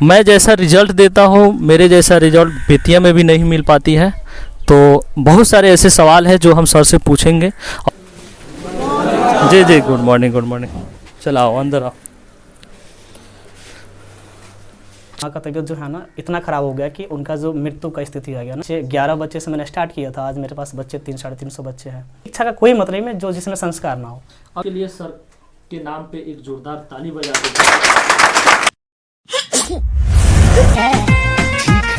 मैं जैसा रिजल्ट देता हूँ, मेरे जैसा रिजल्ट बेतिया में भी नहीं मिल पाती है। तो बहुत सारे ऐसे सवाल हैं जो हम सर से पूछेंगे। जी जी, गुड मॉर्निंग गुड मॉर्निंग। चलो आओ अंदर आओ। माँ का तबीयत जो है ना इतना ख़राब हो गया कि उनका जो मृत्यु का स्थिति आ गया ना। 11 बच्चे से मैंने स्टार्ट किया था, आज मेरे पास बच्चे 300-350 बच्चे हैं। शिक्षा का कोई मतलब नहीं जो जिसमें संस्कार ना हो। आपके लिए सर के नाम पे एक जोरदार ताली बजा दीजिए। ठीक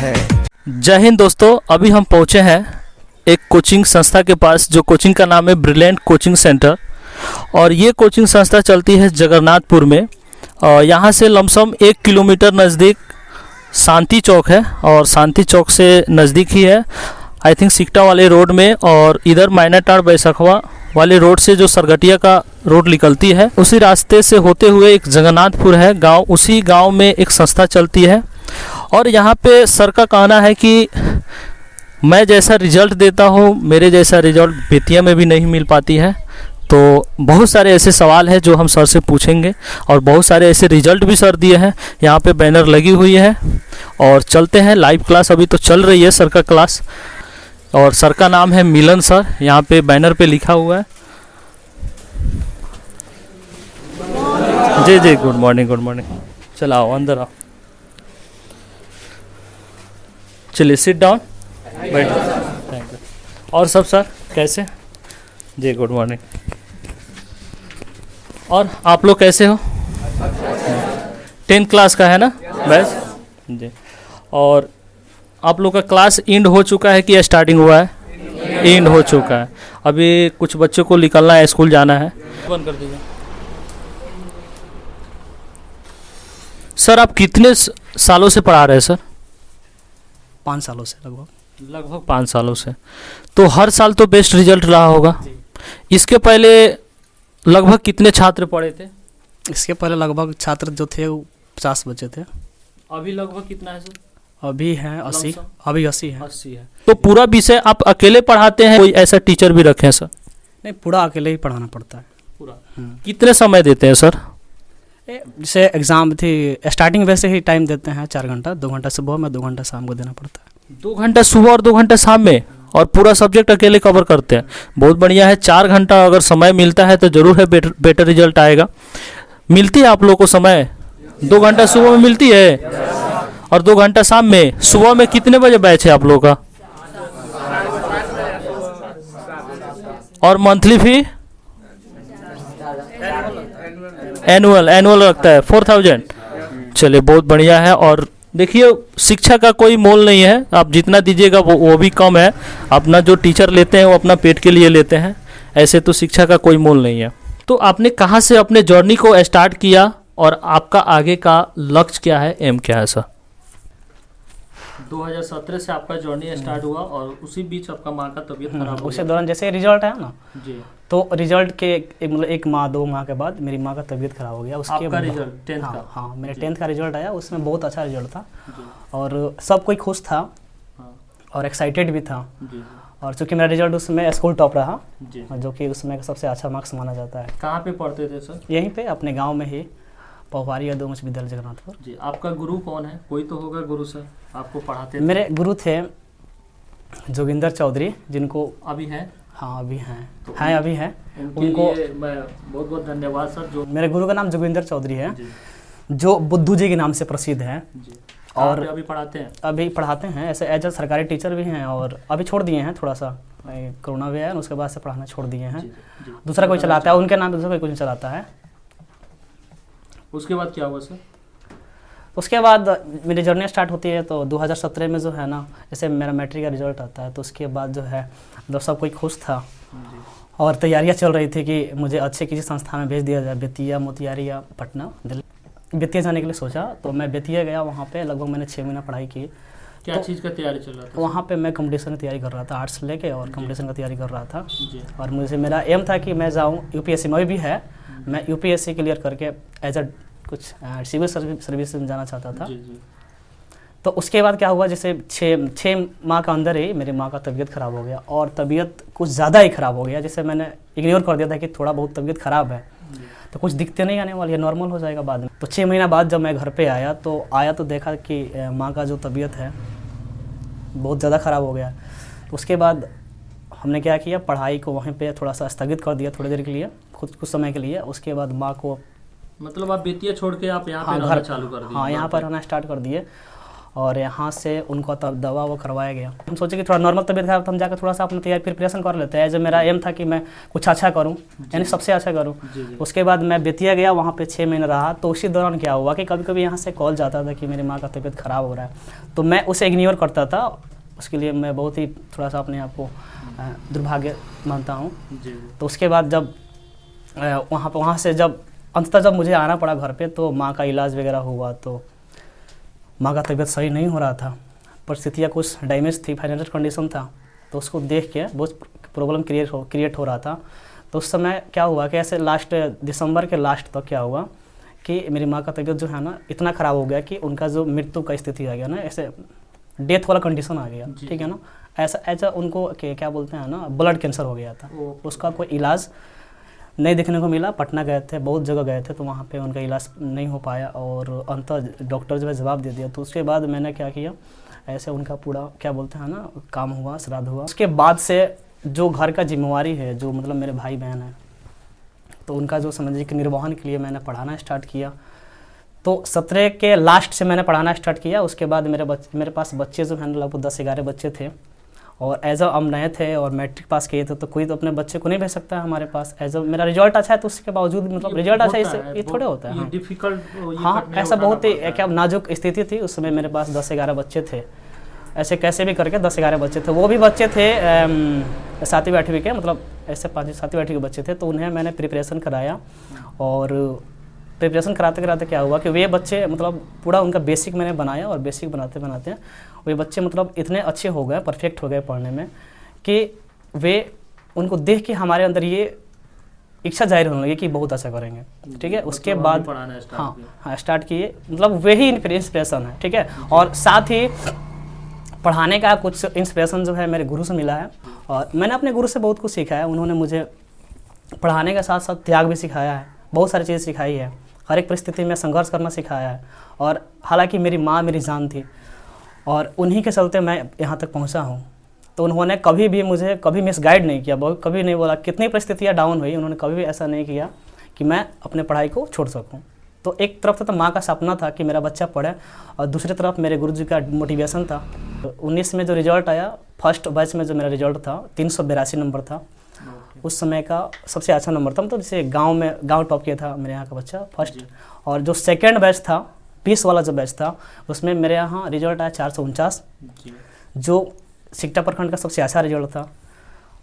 है। जय हिंद दोस्तों, अभी हम पहुंचे हैं एक कोचिंग संस्था के पास, जो कोचिंग का नाम है ब्रिलियंट कोचिंग सेंटर। और ये कोचिंग संस्था चलती है जगन्नाथपुर में। यहाँ से लमसम 1 किलोमीटर नज़दीक शांति चौक है, और शांति चौक से नज़दीक ही है आई थिंक सिकटा वाले रोड में। और इधर मायनाटाड़ बैसखवा वाले रोड से जो सरगटिया का रोड निकलती है, उसी रास्ते से होते हुए एक जगन्नाथपुर है गांव, उसी गांव में एक संस्था चलती है। और यहाँ पे सर का कहना है कि मैं जैसा रिजल्ट देता हूँ, मेरे जैसा रिजल्ट बेतिया में भी नहीं मिल पाती है। तो बहुत सारे ऐसे सवाल हैं जो हम सर से पूछेंगे, और बहुत सारे ऐसे रिजल्ट भी सर दिए हैं। यहाँ पे बैनर लगी हुई है, और चलते हैं लाइव क्लास अभी तो चल रही है सर का क्लास। और सर का नाम है मिलन सर, यहाँ पे बैनर पे लिखा हुआ है। जी जी, गुड मॉर्निंग गुड मॉर्निंग। चलो आओ अंदर आओ। चलिए सिट डाउन, बैठो। Thank you. और सब सर कैसे? जी गुड मॉर्निंग। और आप लोग कैसे हो? 10th क्लास का है ना बैच? जी। और आप लोग का क्लास एंड हो चुका है कि स्टार्टिंग हुआ है? एंड हो चुका है। अभी कुछ बच्चों को निकलना है, स्कूल जाना है। बंद कर दीजिए। सर आप कितने सालों से पढ़ा रहे हैं सर? 5 सालों से लगभग 5 सालों से। तो हर साल तो बेस्ट रिजल्ट रहा होगा। इसके पहले लगभग कितने छात्र पढ़े थे? इसके पहले लगभग छात्र जो थे वो 50 बच्चे थे। अभी लगभग कितना है सर? अभी हैं 80। अभी 80 है। 80 है। तो पूरा विषय आप अकेले पढ़ाते हैं, कोई ऐसा टीचर भी रखे हैं सर? नहीं, पूरा अकेले ही पढ़ाना पड़ता है पूरा। कितने समय देते हैं सर? जैसे एग्ज़ाम थी स्टार्टिंग वैसे ही टाइम देते हैं 4 घंटा, 2 घंटा सुबह में 2 घंटा शाम को देना पड़ता है। 2 घंटा सुबह और 2 घंटा शाम में, और पूरा सब्जेक्ट अकेले कवर करते हैं। बहुत बढ़िया है। 4 घंटा अगर समय मिलता है तो ज़रूर है बेटर रिजल्ट आएगा। मिलती है आप लोगों को समय? 2 घंटा सुबह में मिलती है और 2 घंटा शाम में। सुबह में कितने बजे बैच है आप लोगों का? और मंथली फी? एनुअल रखता है 4000। चलिए बहुत बढ़िया है। और देखिए शिक्षा का कोई मोल नहीं है, आप जितना दीजिएगा वो भी कम है। अपना जो टीचर लेते हैं वो अपना पेट के लिए लेते हैं, ऐसे तो शिक्षा का कोई मोल नहीं है। तो आपने कहाँ से अपने जर्नी को स्टार्ट किया, और आपका आगे का लक्ष्य क्या है, एम क्या है सर? 2017 से आपका जर्नी स्टार्ट हुआ, और उसी बीच आपका माँ का तबीयत खराब हो उसी दौरान जैसे रिजल्ट आया ना जी, तो रिजल्ट के मतलब 1 माह 2 माह के बाद मेरी माँ का तबीयत खराब हो गया। उसके आपका रिजल्ट 10th का? हाँ, मेरे 10th का रिजल्ट आया, उसमें बहुत अच्छा रिजल्ट था और सब कोई खुश था और एक्साइटेड भी था। और चूँकि मेरा रिजल्ट उसमें स्कूल टॉप रहा, जो कि उसमें सबसे अच्छा मार्क्स माना जाता है। कहाँ पे पढ़ते थे सर? यहीं पे अपने गांव में ही, पौवारी यादव उच्च विद्यालय जगन्नाथपुर। जी। आपका गुरु कौन है? कोई तो होगा गुरु सर आपको पढ़ाते थे? मेरे गुरु थे जोगिंदर चौधरी, जिनको अभी हैं? हाँ अभी हैं, तो अभी हैं। उनको मैं बहुत बहुत धन्यवाद सर। जो मेरे गुरु का नाम जोगिंदर चौधरी है, जो बुद्धू जी के नाम से प्रसिद्ध हैं। और अभी पढ़ाते हैं? अभी पढ़ाते हैं, ऐसे एज ए सरकारी टीचर भी हैं, और अभी छोड़ दिए हैं, थोड़ा सा कोरोना भी है, उसके बाद से पढ़ाना छोड़ दिए हैं। दूसरा कोई चलाता है, उनके नाम दूसरा कोई चलाता है। उसके बाद क्या हुआ सर? उसके बाद मेरी जर्नी स्टार्ट होती है। तो 2017 में जो है ना, जैसे मेरा मैट्रिक का रिजल्ट आता है, तो उसके बाद जो है मतलब सब कोई खुश था, और तैयारियां चल रही थी कि मुझे अच्छे किसी संस्था में भेज दिया जाए, बेतिया, मोतिहारी या पटना, दिल्ली। बेतिया जाने के लिए सोचा, तो मैं बेतिया गया। वहाँ पे लगभग मैंने 6 महीना पढ़ाई की। क्या चीज़ का तैयारी चल रहा था? वहाँ पे मैं कंपटीशन की तैयारी कर रहा था, आर्ट्स लेके, और कंपटीशन का तैयारी कर रहा था। और मुझे मेरा एम था कि मैं जाऊँ यूपीएससी में भी है, मैं यूपीएससी क्लियर करके एज ए कुछ सिविल सर्विस में जाना चाहता था। तो उसके बाद क्या हुआ, जैसे 6 माह का अंदर ही मेरी माँ का तबीयत ख़राब हो गया, और तबीयत कुछ ज़्यादा ही ख़राब हो गया। जैसे मैंने इग्नोर कर दिया था कि थोड़ा बहुत तबीयत ख़राब है, तो कुछ दिक्कतें नहीं आने वाली है, नॉर्मल हो जाएगा बाद में। तो 6 महीना बाद जब मैं घर पे आया तो देखा कि माँ का जो तबीयत है बहुत ज़्यादा ख़राब हो गया। तो उसके बाद हमने क्या किया, पढ़ाई को वहीं पे थोड़ा सा स्थगित कर दिया थोड़ी देर के लिए, कुछ समय के लिए। उसके बाद माँ को मतलब आप बेतिया छोड़ के आप यहाँ पे घर रहना चालू कर दिए? हाँ, यहाँ पर रहना स्टार्ट कर दिए और यहाँ से उनको तब दवा वो करवाया गया। हम सोचे कि थोड़ा नॉर्मल तबीयत खराब, तो हम जाकर थोड़ा सा अपना तैयारी प्रिपरेशन कर लेते हैं। जो मेरा एम था कि मैं कुछ अच्छा करूँ, यानी सबसे अच्छा करूँ। उसके बाद मैं बेतिया गया, वहाँ पे 6 महीने रहा। तो उसी दौरान क्या हुआ कि कभी कभी यहाँ से कॉल जाता था कि मेरी माँ का तबीयत ख़राब हो रहा है, तो मैं उसे इग्नोर करता था। उसके लिए मैं बहुत ही थोड़ा सा अपने आप को दुर्भाग्य मानता हूँ। तो उसके बाद जब वहाँ से जब अंततः जब मुझे आना पड़ा घर पे, तो माँ का इलाज वगैरह हुआ, तो माँ का तबीयत सही नहीं हो रहा था, परिस्थितियाँ कुछ डैमेज थी, फाइनेंशियल कंडीशन था। तो उसको देख के बहुत प्रॉब्लम क्रिएट हो रहा था। तो उस समय क्या हुआ कि ऐसे लास्ट दिसंबर के लास्ट तक क्या हुआ कि मेरी माँ का तबीयत जो है ना इतना ख़राब हो गया कि उनका जो मृत्यु का स्थिति आ गया ना, ऐसे डेथ वाला कंडीशन आ गया, ठीक है ना। ऐसा उनको क्या बोलते हैं ना, ब्लड कैंसर हो गया था। उसका कोई इलाज नहीं देखने को मिला। पटना गए थे, बहुत जगह गए थे, तो वहाँ पे उनका इलाज नहीं हो पाया और अंततः डॉक्टर जो है जवाब दे दिया। तो उसके बाद मैंने क्या किया, ऐसे उनका पूरा क्या बोलते हैं ना काम हुआ, श्राद्ध हुआ। उसके बाद से जो घर का जिम्मेवारी है, जो मतलब मेरे भाई बहन हैं, तो उनका जो समझिए कि निर्वहन के लिए मैंने पढ़ाना स्टार्ट किया। तो 17 के लास्ट से मैंने पढ़ाना स्टार्ट किया। उसके बाद मेरे पास बच्चे जो हैं लगभग 10-11 बच्चे थे और एज हम नए थे और मैट्रिक पास किए थे, तो कोई तो अपने बच्चे को नहीं भेज सकता है हमारे पास। एज मेरा रिजल्ट अच्छा है तो उसके बावजूद मतलब रिजल्ट अच्छा है ये थोड़े होता है। हाँ, ऐसा बहुत ही क्या नाजुक स्थिति थी उस समय। मेरे पास 10-11 बच्चे थे, ऐसे कैसे भी करके 10-11 बच्चे थे। वो भी बच्चे थे 7वीं-8वीं के, मतलब ऐसे 5वीं-7वीं-8वीं के बच्चे थे। तो उन्हें मैंने प्रिपरेशन कराया और प्रिपरेशन कराते कराते क्या हुआ कि वे बच्चे मतलब पूरा उनका बेसिक मैंने बनाया और बेसिक बनाते बनाते वे बच्चे मतलब इतने अच्छे हो गए, परफेक्ट हो गए पढ़ने में कि वे उनको देख के हमारे अंदर ये इच्छा जाहिर होने लगी कि बहुत अच्छा करेंगे, ठीक है। उसके बाद हाँ स्टार्ट किए, मतलब वही इंस्पिरेशन है, ठीक है। और साथ ही पढ़ाने का कुछ इंस्पिरेशन जो है मेरे गुरु से मिला है और मैंने अपने गुरु से बहुत कुछ सीखा है। उन्होंने मुझे पढ़ाने के साथ साथ त्याग भी सिखाया है, बहुत सारी चीज़ सिखाई है, हर एक परिस्थिति में संघर्ष करना सिखाया है। और हालांकि मेरी माँ मेरी जान थी और उन्हीं के चलते मैं यहाँ तक पहुँचा हूँ। तो उन्होंने कभी भी मुझे कभी मिसगाइड नहीं किया, कभी नहीं बोला। कितनी परिस्थितियाँ डाउन हुई, उन्होंने कभी भी ऐसा नहीं किया कि मैं अपने पढ़ाई को छोड़ सकूँ। तो एक तरफ से तो माँ का सपना था कि मेरा बच्चा पढ़े और दूसरी तरफ मेरे गुरुजी का मोटिवेशन था। 19 में जो रिजल्ट आया, फर्स्ट बैच में जो मेरा रिजल्ट था 382 नंबर था। उस समय का सबसे अच्छा नंबर था, मतलब जैसे गांव टॉप किया था मेरे यहाँ का बच्चा फर्स्ट। और जो सेकंड बैच था 20 वाला जो बैच था, उसमें मेरे यहाँ रिजल्ट आया 449, जो सिकटा प्रखंड का सबसे अच्छा रिजल्ट था।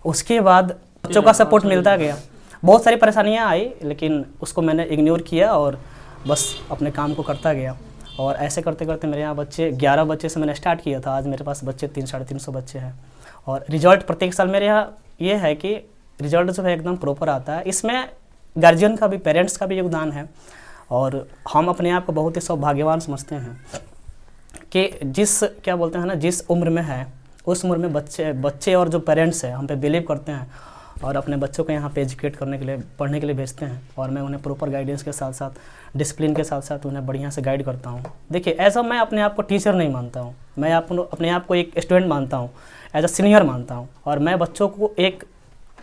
उसके बाद बच्चों का सपोर्ट मिलता गया, बहुत सारी परेशानियाँ आई, लेकिन उसको मैंने इग्नोर किया और बस अपने काम को करता गया। और ऐसे करते करते मेरे यहाँ बच्चे 11 बच्चे से मैंने स्टार्ट किया था, आज मेरे पास बच्चे 300-350 बच्चे हैं। और रिजल्ट प्रत्येक साल मेरे यहाँ ये है कि रिजल्ट जो है एकदम प्रॉपर आता है। इसमें गार्जियन का भी, पेरेंट्स का भी योगदान है और हम अपने आप को बहुत ही सौभाग्यवान समझते हैं कि जिस क्या बोलते हैं ना, जिस उम्र में है उस उम्र में बच्चे और जो पेरेंट्स हैं हम पे बिलीव करते हैं और अपने बच्चों को यहाँ पे एजुकेट करने के लिए, पढ़ने के लिए भेजते हैं। और मैं उन्हें प्रॉपर गाइडेंस के साथ साथ, डिसिप्लिन के साथ साथ उन्हें बढ़िया से गाइड करता हूँ। देखिए, ऐसा मैं अपने आप को टीचर नहीं मानता हूँ, मैं अपने आप को एक स्टूडेंट मानता हूँ, एज अ सीनियर मानता हूँ। और मैं बच्चों को एक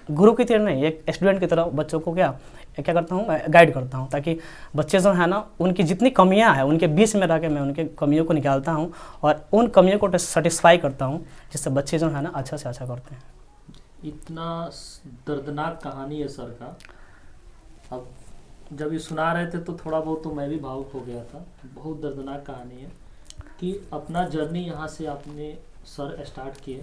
गुरु की तरह नहीं, एक स्टूडेंट की तरह बच्चों को क्या करता हूँ, मैं गाइड करता हूँ, ताकि बच्चे जो है ना उनकी जितनी कमियाँ हैं उनके बीच में रह के मैं उनके कमियों को निकालता हूँ और उन कमियों को सेटिस्फाई करता हूँ, जिससे बच्चे जो है ना अच्छा से अच्छा करते हैं। इतना दर्दनाक कहानी है सर का। अब जब ये सुना रहे थे तो थोड़ा बहुत तो मैं भी भावुक हो गया था। बहुत दर्दनाक कहानी है कि अपना जर्नी यहाँ से आपने सर स्टार्ट किए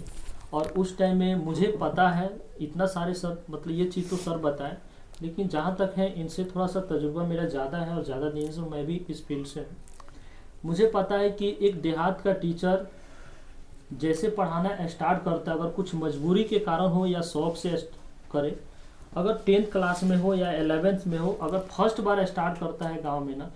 और उस टाइम में मुझे पता है इतना सारे सर, मतलब ये चीज़ तो सर बताएं, लेकिन जहाँ तक है इनसे थोड़ा सा तजुर्बा मेरा ज़्यादा है और ज़्यादा दिन से मैं भी इस फील्ड से हूँ। मुझे पता है कि एक देहात का टीचर जैसे पढ़ाना स्टार्ट करता है, अगर कुछ मजबूरी के कारण हो या शौक से करे, अगर 10th क्लास में हो या 11th में हो, अगर फर्स्ट बार स्टार्ट करता है गांव में ना,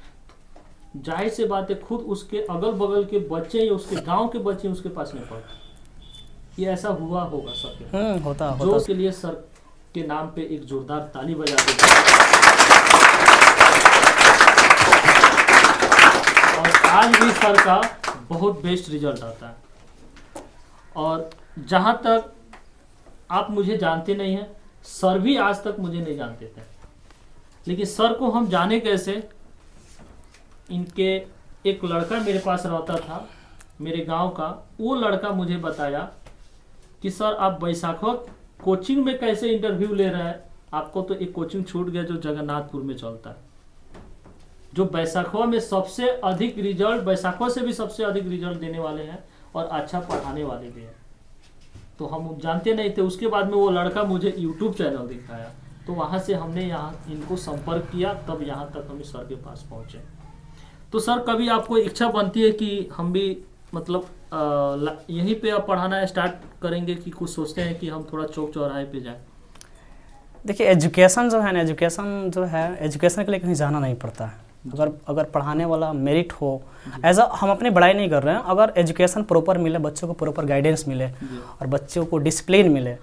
जाहिर से बात है खुद उसके अगल बगल के बच्चे या उसके गांव के बच्चे उसके पास नहीं पढ़ते। ये ऐसा हुआ होगा सर? होता जो के लिए सर के नाम पे एक जोरदार ताली बजा देते। और आज भी सर का बहुत बेस्ट रिजल्ट आता है। और जहाँ तक आप मुझे जानते नहीं हैं, सर भी आज तक मुझे नहीं जानते थे, लेकिन सर को हम जाने कैसे, इनके एक लड़का मेरे पास रहता था मेरे गांव का, वो लड़का मुझे बताया कि सर आप बैसाखवा कोचिंग में कैसे इंटरव्यू ले रहे हैं, आपको तो एक कोचिंग छूट गया जो जगन्नाथपुर में चलता है, जो बैसाखवा में सबसे अधिक रिजल्ट, बैसाखवा से भी सबसे अधिक रिजल्ट देने वाले हैं और अच्छा पढ़ाने वाले भी हैं। तो हम जानते नहीं थे। उसके बाद में वो लड़का मुझे यूट्यूब चैनल दिखाया, तो वहाँ से हमने यहाँ इनको संपर्क किया, तब यहाँ तक हम सर के पास पहुँचे। तो सर कभी आपको इच्छा बनती है कि हम भी मतलब यहीं पे अब पढ़ाना स्टार्ट करेंगे, कि कुछ सोचते हैं कि हम थोड़ा चौक चौराहे पे जाएं? देखिए एजुकेशन जो है ना, एजुकेशन के लिए कहीं जाना नहीं पड़ता है। अगर पढ़ाने वाला मेरिट हो, एज हम अपनी बड़ाई नहीं कर रहे हैं, अगर एजुकेशन प्रॉपर मिले, बच्चों को प्रॉपर गाइडेंस मिले और बच्चों को डिसिप्लिन मिले,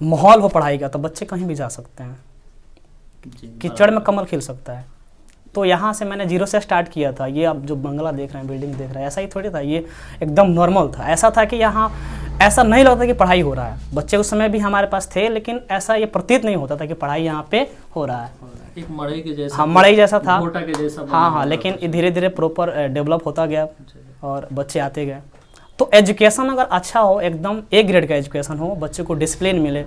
माहौल हो पढ़ाई का, तो बच्चे कहीं भी जा सकते हैं, कीचड़ में कमल खिल सकता है। तो यहाँ से मैंने 0 से स्टार्ट किया था। ये आप जो बंगला देख रहे हैं, बिल्डिंग देख रहे हैं, ऐसा ही थोड़ी था, ये एकदम नॉर्मल था। ऐसा था कि यहाँ ऐसा नहीं लगता कि पढ़ाई हो रहा है। बच्चे उस समय भी हमारे पास थे, लेकिन ऐसा ये प्रतीत नहीं होता था कि पढ़ाई यहाँ पे हो रहा है। एक मड़ई के जैसा, हाँ मड़ई जैसा था, गोटा के जैसा। हाँ, लेकिन धीरे धीरे प्रॉपर डेवलप होता गया और बच्चे आते गए। तो एजुकेशन अगर अच्छा हो, एकदम ए ग्रेड का एजुकेशन हो, बच्चे को डिसिप्लिन मिले,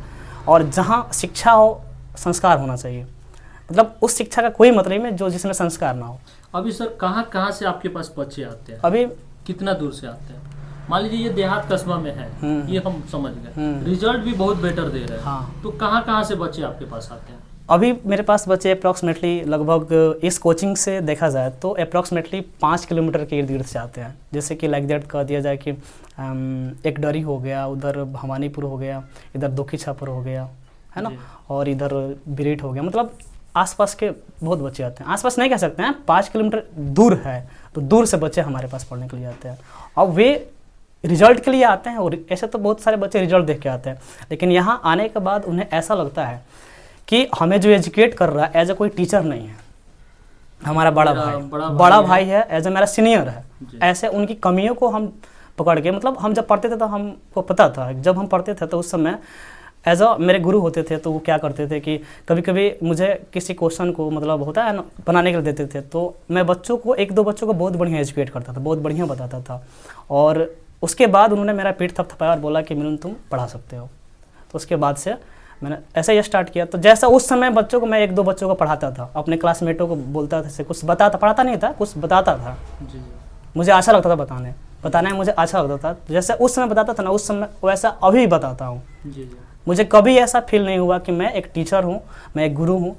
और जहाँ शिक्षा हो, संस्कार होना चाहिए। मतलब उस शिक्षा का कोई मतलब नहीं जो जिसमें संस्कार ना हो। अभी सर कहाँ से आपके पास बच्चे आते हैं? अभी कितना दूर से आते हैं? मान लीजिए ये देहात कस्बा में है, ये हम समझ गए, रिजल्ट भी बहुत बेटर दे रहे हैं। हाँ। तो कहाँ से बच्चे आपके पास आते हैं? अभी मेरे पास बच्चे अप्रॉक्सीमेटली लगभग इस कोचिंग से देखा जाए तो अप्रॉक्सीमेटली 5 किलोमीटर के इर्द गिर्द से आते हैं। जैसे कि लाइक दैट कह दिया जाए कि एक डरी हो गया, उधर भवानीपुर हो गया, इधर दोखी छापर हो गया, है ना, और इधर बिरेट हो गया। मतलब आसपास के बहुत बच्चे आते हैं। आसपास नहीं कह सकते हैं, 5 किलोमीटर दूर है, तो दूर से बच्चे हमारे पास पढ़ने के लिए आते हैं। और वे रिजल्ट के लिए आते हैं, और ऐसे तो बहुत सारे बच्चे रिजल्ट देख के आते हैं, लेकिन यहाँ आने के बाद उन्हें ऐसा लगता है कि हमें जो एजुकेट कर रहा है एज ए कोई टीचर नहीं है, हमारा बड़ा भाई है, एज ए मेरा सीनियर है। ऐसे उनकी कमियों को हम पकड़ के, मतलब हम जब पढ़ते थे तो हमको पता था, जब हम पढ़ते थे तो उस समय एज अ मेरे गुरु होते थे, तो वो क्या करते थे कि कभी कभी मुझे किसी क्वेश्चन को, मतलब होता है ना, बनाने के लिए देते थे, तो मैं बच्चों को, 1-2 बच्चों को बहुत बढ़िया एजुकेट करता था, बहुत बढ़िया बताता था। और उसके बाद उन्होंने मेरा पीठ थपथपाया और बोला कि मिलन तुम पढ़ा सकते हो। तो उसके बाद से मैंने ऐसा ही स्टार्ट किया। तो जैसा उस समय बच्चों को, मैं 1-2 बच्चों को पढ़ाता था, अपने क्लासमेटों को बोलता था, कुछ बताता, पढ़ाता नहीं था, कुछ बताता था। मुझे अच्छा लगता था बताने में मुझे अच्छा लगता था। जैसे उस समय बताता था ना, उस समय वैसा अभी बताता हूँ। मुझे कभी ऐसा फील नहीं हुआ कि मैं एक टीचर हूँ, मैं एक गुरु हूँ।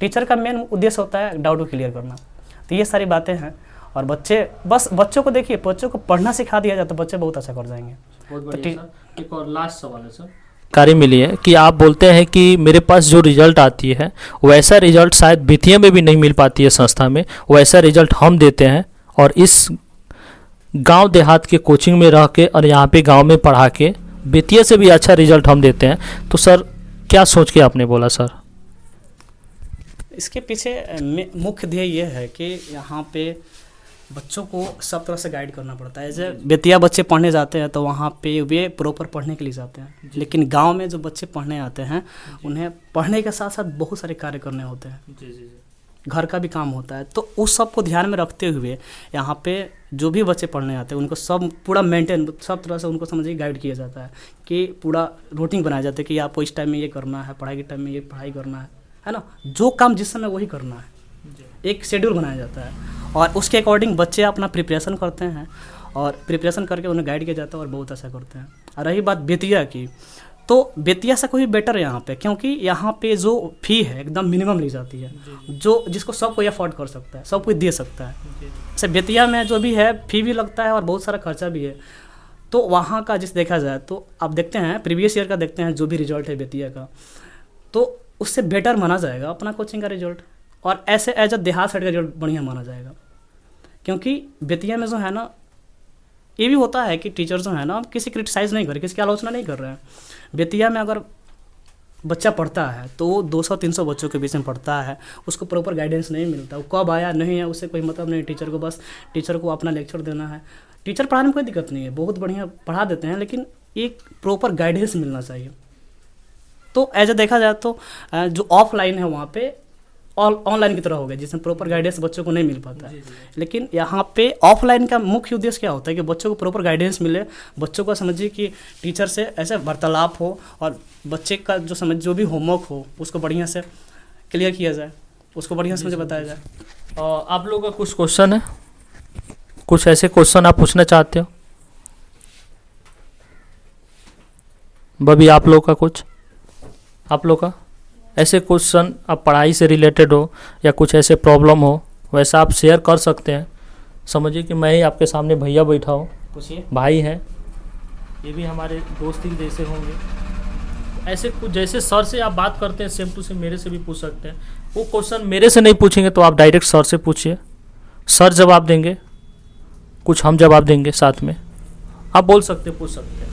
टीचर का मेन उद्देश्य होता है डाउट को क्लियर करना। तो ये सारी बातें हैं, और बच्चों को देखिए, बच्चों को पढ़ना सिखा दिया जाए तो बच्चे बहुत अच्छा कर जाएंगे। बहुत बढ़िया सर। एक और लास्ट सवाल है सर, कार्य मिली है कि आप बोलते हैं कि मेरे पास जो रिजल्ट आती है वैसा रिजल्ट शायद बेतिया में भी नहीं मिल पाती है संस्था में, वैसा रिजल्ट हम देते हैं, और इस गांव देहात के कोचिंग में रह के और यहाँ पे गांव में पढ़ा के बेतिया से भी अच्छा रिजल्ट हम देते हैं। तो सर क्या सोच के आपने बोला सर? इसके पीछे मुख्य ध्येय ये है कि यहाँ पे बच्चों को सब तरह से गाइड करना पड़ता है। जैसे बेतिया बच्चे पढ़ने जाते हैं तो वहाँ पे वे प्रॉपर पढ़ने के लिए जाते हैं, लेकिन गांव में जो बच्चे पढ़ने आते हैं उन्हें पढ़ने के साथ साथ बहुत सारे कार्य करने होते हैं, घर का भी काम होता है। तो उस सब को ध्यान में रखते हुए यहाँ पे जो भी बच्चे पढ़ने आते हैं उनको सब पूरा मेंटेन, सब तरह से उनको समझिए गाइड किया जाता है कि पूरा रूटीन बनाया जाता है कि आपको इस टाइम में ये करना है, पढ़ाई के टाइम में ये पढ़ाई करना है ना, जो काम जिस समय वही करना है। एक शेड्यूल बनाया जाता है और उसके अकॉर्डिंग बच्चे अपना प्रिपरेशन करते हैं, और प्रिपरेशन करके उन्हें गाइड किया जाता है और बहुत अच्छा करते हैं। और रही बात बेतिया की, तो बेतिया से कोई बेटर है यहाँ पे, क्योंकि यहाँ पे जो फ़ी है एकदम मिनिमम ली जाती है, जो जिसको सब कोई अफोर्ड कर सकता है, सब कोई दे सकता है। जैसे बेतिया में जो भी है फ़ी भी लगता है और बहुत सारा खर्चा भी है। तो वहाँ का जिस देखा जाए तो आप देखते हैं प्रीवियस ईयर का, देखते हैं जो भी रिजल्ट है बेतिया का, तो उससे बेटर माना जाएगा अपना कोचिंग का रिजल्ट, और ऐसे एज अ देहात साइड का रिजल्ट बढ़िया माना जाएगा। क्योंकि बेतिया में जो है ना, ये भी होता है कि टीचर जो है ना, किसी क्रिटिसाइज़ नहीं कर रहे, किसी की आलोचना नहीं कर रहे हैं। बेतिया में अगर बच्चा पढ़ता है तो वो 200-300 बच्चों के बीच में पढ़ता है, उसको प्रॉपर गाइडेंस नहीं मिलता, वो कब आया नहीं है उससे कोई मतलब नहीं। टीचर को बस टीचर को अपना लेक्चर देना है। टीचर पढ़ाने में कोई दिक्कत नहीं है, बहुत बढ़िया पढ़ा देते हैं, लेकिन एक प्रॉपर गाइडेंस मिलना चाहिए। तो ऐसा देखा जाए तो जो ऑफलाइन है वहाँ पे ऑनलाइन की तरह हो गया, जिसमें प्रॉपर गाइडेंस बच्चों को नहीं मिल पाता है। लेकिन यहाँ पे ऑफलाइन का मुख्य उद्देश्य क्या होता है कि बच्चों को प्रॉपर गाइडेंस मिले, बच्चों को समझिए कि टीचर से ऐसे वार्तालाप हो और बच्चे का जो भी होमवर्क हो उसको बढ़िया से क्लियर किया जाए, उसको बढ़िया से मुझे बताया जाए। आप लोगों का कुछ क्वेश्चन है, कुछ ऐसे क्वेश्चन आप पूछना चाहते हो? बबी आप लोग का कुछ, आप लोग का ऐसे क्वेश्चन आप पढ़ाई से रिलेटेड हो या कुछ ऐसे प्रॉब्लम हो, वैसा आप शेयर कर सकते हैं। समझिए कि मैं ही आपके सामने भैया बैठा हूँ, पूछिए। भाई हैं, ये भी हमारे दोस्त ही जैसे होंगे। ऐसे कुछ जैसे सर से आप बात करते हैं सेम टू सेम मेरे से भी पूछ सकते हैं। वो क्वेश्चन मेरे से नहीं पूछेंगे तो आप डायरेक्ट सर से पूछिए, सर जवाब देंगे, कुछ हम जवाब देंगे साथ में। आप बोल सकते, पूछ सकते हैं।